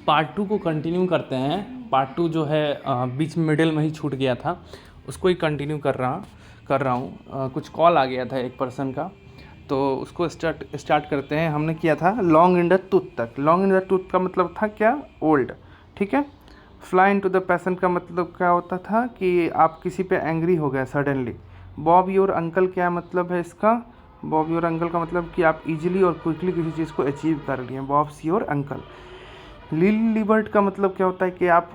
Part two को continue करते हैं। पार्ट टू जो है बीच मिडिल में ही छूट गया था, उसको ही कंटिन्यू कर रहा हूँ। कुछ कॉल आ गया था एक पर्सन का, तो उसको स्टार्ट करते हैं। हमने किया था लॉन्ग इन द टूथ तक। लॉन्ग इन द टूथ का मतलब था क्या, ओल्ड, ठीक है। Fly in to the passion का मतलब क्या होता था कि आप किसी पे एंग्री हो गए सडनली। बॉब योर अंकल क्या मतलब है इसका, बॉब योर अंकल का मतलब कि आप इजीली और क्विकली किसी चीज़ को अचीव कर लिए, बॉब्स योर अंकल। लिली लिबर्ट का मतलब क्या होता है कि आप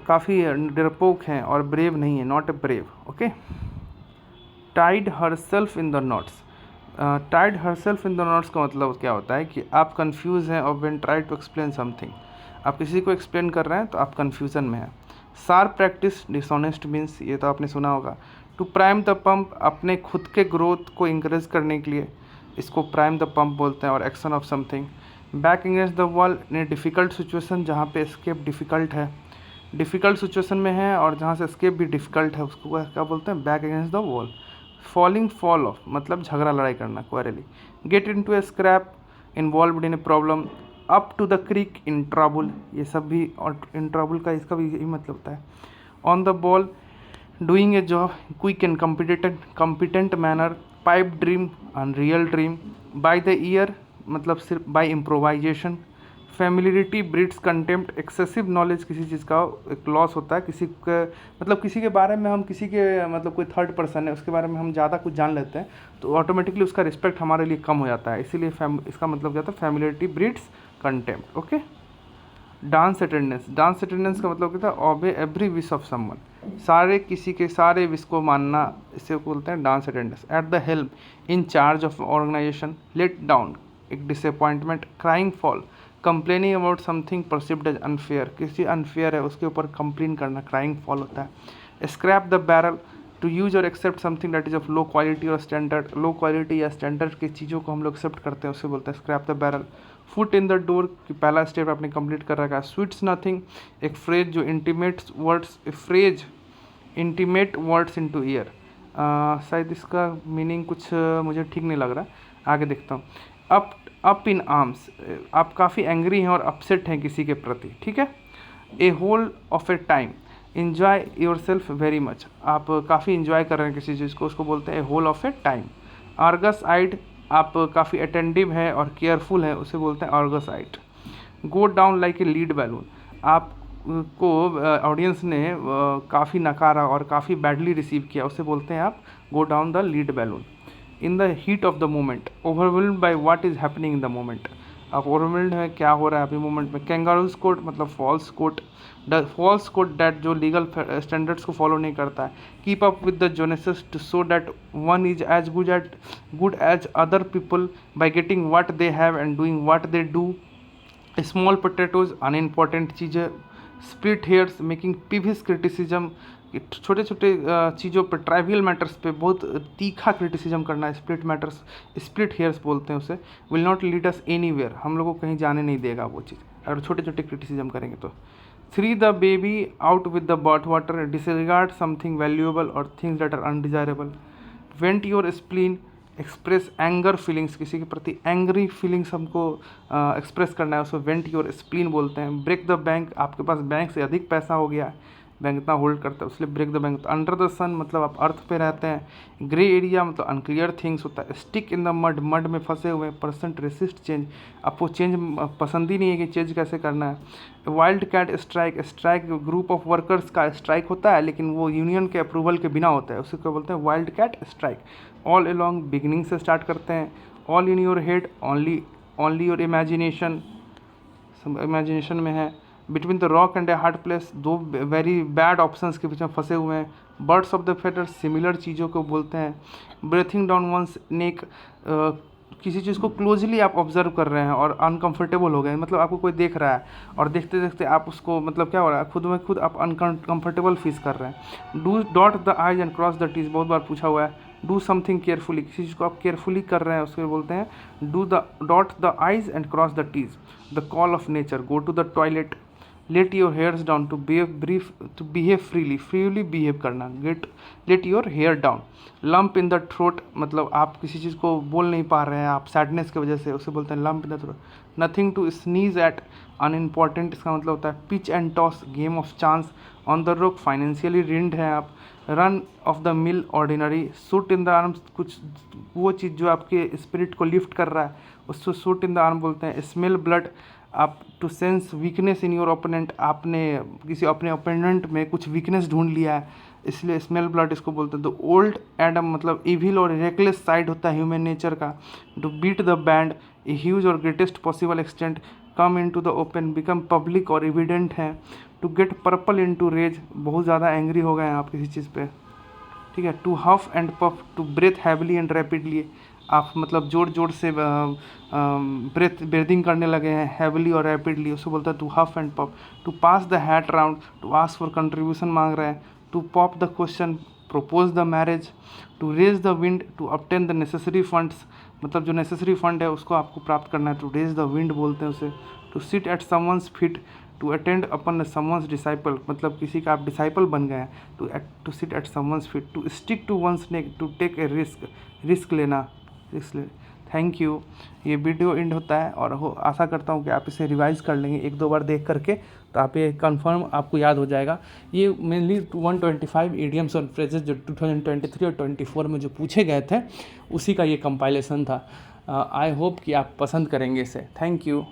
काफ़ी डरपोक हैं और ब्रेव नहीं है, not a brave, okay. Tied herself in the knots, tied herself in the knots का मतलब क्या होता है कि आप कंफ्यूज हैं और when try to explain something, आप किसी को एक्सप्लेन कर रहे हैं तो आप कन्फ्यूज़न में हैं। शार्प प्रैक्टिस डिसऑनेस्ट मीन्स, ये तो आपने सुना होगा। टू प्राइम द पंप, अपने खुद के ग्रोथ को इंकरेज करने के लिए इसको प्राइम द पंप बोलते हैं, और action of something. Back against the wall in A difficult situation, जहाँ पे एस्केप डिफ़िकल्ट है, डिफ़िकल्ट सिचुएशन में है और जहाँ से एस्केप भी डिफ़िकल्ट है, उसको क्या बोलते हैं, back against the wall. Falling, fall off मतलब झगड़ा लड़ाई करना, quarrel. Get in to a scrap, involve in a problem. Up to the creek, in trouble, ये सब भी, और इन ट्रबल का इसका भी यही मतलब होता है। On the ball, doing a job quick and competent manner. Pipe dream, unreal dream. By the ear मतलब सिर्फ by improvisation. Familiarity breeds contempt, excessive knowledge किसी चीज़ का एक लॉस होता है, किसी के मतलब किसी के बारे में हम किसी के मतलब कोई थर्ड पर्सन है उसके बारे में हम ज़्यादा कुछ जान लेते हैं तो ऑटोमेटिकली उसका रिस्पेक्ट हमारे लिए कम हो जाता है, इसीलिए इसका मतलब क्या होता है, familiarity breeds contempt, okay. Dance attendance, dance attendance का मतलब क्या था, obey every wish of someone, सारे किसी के सारे विश को मानना, इसे बोलते हैं dance attendance. At the help, in charge of organisation. Let down, एक disappointment. Crying foul, complaining about something perceived as unfair, किसी अनफेयर है उसके ऊपर कंप्लेन करना, क्राइंग फॉल होता है। Scrap the barrel, to use और accept something that is of low quality और स्टैंडर्ड, लो क्वालिटी या स्टैंडर्ड की चीज़ों को हम लोग एक्सेप्ट करते हैं, उसे बोलते हैं scrap the barrel. Foot in the door, कि पहला स्टेप आपने कंप्लीट कर रखा है। स्वीट्स नथिंग, एक फ्रेज जो intimates words, phrase intimate words into year, शायद इसका मीनिंग कुछ मुझे ठीक नहीं लग रहा, आगे देखता हूँ। अप इन आर्म्स, आप काफ़ी एंग्री हैं और अपसेट हैं किसी के प्रति, ठीक है। A whole of a time, enjoy yourself very much, आप काफ़ी इन्जॉय कर रहे हैं किसी चीज़ को, उसको बोलते हैं a whole of a time. Argus eyed, आप काफ़ी अटेंटिव है और केयरफुल है, उसे बोलते हैं Argus eyed. Go down like a lead balloon, आप को ऑडियंस ने काफ़ी नकारा और काफ़ी बैडली रिसीव किया, उसे बोलते हैं आप go down the lead balloon. In the heat of the moment, overwhelmed by what is happening in the moment, आप ओवरवेल्ड है क्या हो रहा है अभी मोमेंट में। कैंगारूज कोट मतलब false court, false court that जो लीगल स्टैंडर्ड्स को फॉलो नहीं करता है। Keep up with the Joneses to so that one is as good as other people by getting what they have and doing what they do. Small potatoes, unimportant चीज़ें। Split hairs, making पीवियस criticism, छोटे छोटे चीज़ों पर, trivial matters पे बहुत तीखा criticism करना है, स्प्लिट मैटर्स, स्प्लिट हेयर्स बोलते हैं उसे। Will not lead us anywhere, हम लोगों को कहीं जाने नहीं देगा वो चीज़, अगर छोटे छोटे क्रिटिसिज्म करेंगे तो। Throw the baby out with the bath water, disregard something valuable और things that are undesirable. Vent your spleen, express anger feelings, किसी के प्रति एंग्री फीलिंग्स हमको एक्सप्रेस करना है, उसको वेंट योर स्प्लीन बोलते हैं। ब्रेक द बैंक, आपके पास बैंक से अधिक पैसा हो गया है, बैंक इतना होल्ड करता है इसलिए break the bank. Under the sun मतलब आप अर्थ पे रहते हैं। ग्रे एरिया मतलब अनक्लियर थिंग्स होता है। Stick in the mud, mud में फंसे हुए। परसेंट रेसिस्ट चेंज, आपको चेंज पसंद ही नहीं है कि चेंज कैसे करना है। Wild cat strike, strike group of workers का स्ट्राइक होता है लेकिन वो यूनियन के अप्रूवल के बिना होता है, उसे क्या बोलते हैं, wild cat strike. All along, beginning से स्टार्ट करते हैं। All in your head, only your imagination, imagination में है। Between the rock and a hard place, दो वेरी बैड ऑप्शंस के बीच में फंसे हुए हैं। Birds of the feather, similar चीज़ों को बोलते हैं। ब्रेथिंग डाउन वंस नेक, किसी चीज़ को क्लोजली आप ऑब्जर्व कर रहे हैं और अनकंफर्टेबल हो गए, मतलब आपको कोई देख रहा है और देखते देखते आप उसको मतलब क्या हो रहा है, खुद में खुद आप अनकंफर्टेबल फील कर रहे हैं। Do dot the i's and cross the t's, बहुत बार पूछा हुआ है। डू समथिंग केयरफुली, किसी चीज़ को आप केयरफुली कर रहे हैं उसको बोलते हैं do the dot the i's and cross the t's. The call of nature, go to the toilet. Let your hairs down, to behave freely behave करना, let your hair down. Lump in the throat, मतलब आप किसी चीज़ को बोल नहीं पा रहे हैं, आप सैडनेस की वजह से, उसे बोलते हैं lump in the throat. Nothing to sneeze at, unimportant, इसका मतलब होता है pitch and toss, game of chance. On the rock, financially ruined है आप। Run of the mill, ordinary. Shoot in the arms, कुछ वो चीज़ जो आपके स्पिरिट को लिफ्ट कर रहा है उसको शूट इन द आर्म बोलते हैं। स्मेल ब्लड, आप to sense weakness in your opponent, आपने किसी अपने ओपोनेंट में कुछ वीकनेस ढूंढ लिया है, इसलिए स्मेल ब्लड इसको बोलते हैं। द ओल्ड एडम, मतलब इविल और रेकलेस साइड होता है ह्यूमन नेचर का। To beat the band, a huge और greatest possible extent. Come in to the open, become public और एविडेंट है। To get purple in to rage, बहुत ज़्यादा एंग्री हो गए हैं आप किसी चीज़ पे, ठीक है। To huff and puff, to breathe heavily and rapidly, आप मतलब जोर जोर से ब्रीदिंग करने लगे हैं हैविली और रैपिडली, उसको बोलता है to huff and puff. To pass the hat round, to ask for contribution मांग रहे हैं। To pop the question, propose the marriage. To raise the wind, to obtain the necessary funds, मतलब जो necessary fund है उसको आपको प्राप्त करना है, टू रेज द विंड बोलते हैं उसे। To sit at someone's feet, to attend upon someone's disciple, मतलब किसी का आप डिसाइपल बन गए हैं। To sit at someone's feet. To stick to one's neck, to take a risk लेना, रिस्क ले। Thank you. ये वीडियो एंड होता है और आशा करता हूँ कि आप इसे रिवाइज कर लेंगे एक दो बार देख करके, तो आप ये कंफर्म आपको याद हो जाएगा। ये मेनली 125 इडियम्स और फ्रेजेस जो 2023 और 24 में जो पूछे गए थे उसी का ये कंपाइलेशन था। आई होप कि आप पसंद करेंगे इसे। Thank you.